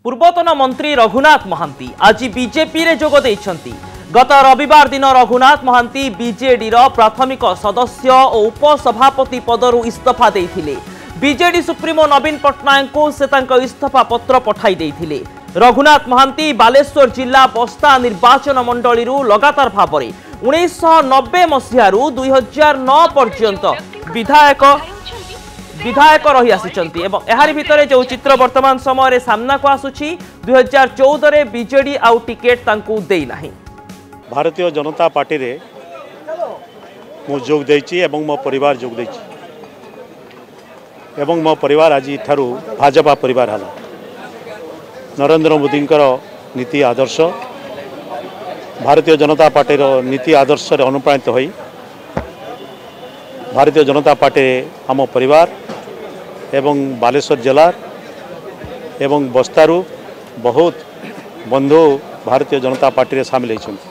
पूर्वतन मंत्री रघुनाथ महांती आज बीजेपी रे जोग देइछंती। गत रविवार दिन रघुनाथ महांती बीजेडी रो प्राथमिक सदस्य और उपसभापति पदरु इस्तीफा देइथिले। बीजेडी सुप्रीमो नवीन पट्टनायक को से तांको इस्तीफा पत्र पठाई देइथिले। रघुनाथ महांती बालेश्वर जिला बस्ता निर्वाचन मंडली लगातार भाव 1990 मसीहारू 2009 पर्यंत विधायक रही आसिचंती एवं एहारी भितरे जो चित्र वर्तमान समय सामना को आसुची 2014 रे बीजेडी आउ टिकेट तांकू देई नाही। भारतीय जनता पार्टी रे मु जोग देइची एवं मो परिवार जोग देइची एवं मो परिवार आज इठारू भाजपा परिवार हला। नरेंद्र मोदी नीति आदर्श भारतीय जनता पार्टी नीति आदर्श रे अनुप्राणित होई भारतीय जनता पार्टी आम परिवार एवं बालेश्वर जिला एवं बस्तारू बहुत बंधु भारतीय जनता पार्टी रे शामिल होइछन्ति।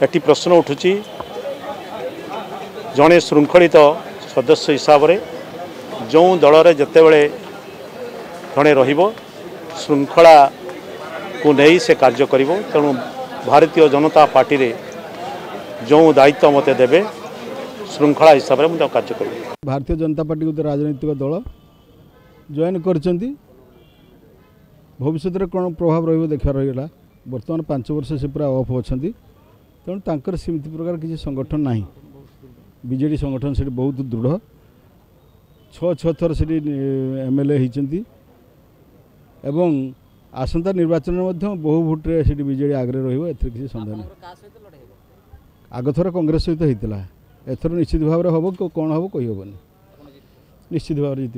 एटी प्रश्न उठुची जड़े श्रृंखलित सदस्य हिसाब रे जो दल रे जते बेले जड़े रहिबो श्रृंखला को नहीं से कार्य करिवो। तेणु भारतीय जनता पार्टी रे जो दायित्व मत देवे श्रृंखला हिसाब से मुझे कार्य करी। भारतीय जनता पार्टी को राजनीतिक दल जॉइन करछंती भविष्य में कौन प्रभाव रही देखा रहा। बर्तमान 5 वर्ष से पूरा ऑफ अच्छी तेणु तांकर सेमती प्रकार किसी संगठन ना बीजेडी संगठन से बहुत दृढ़ 6 थर से एमएलए होती एवं आसंता निर्वाचन में बहु भोट्रे बीजेडी आगे रही सन्देह नहीं। आग थर कांग्रेस सहित होता एथर निश्चित भाव में हम कौन हम कहीहबनी निश्चित भाव जीत।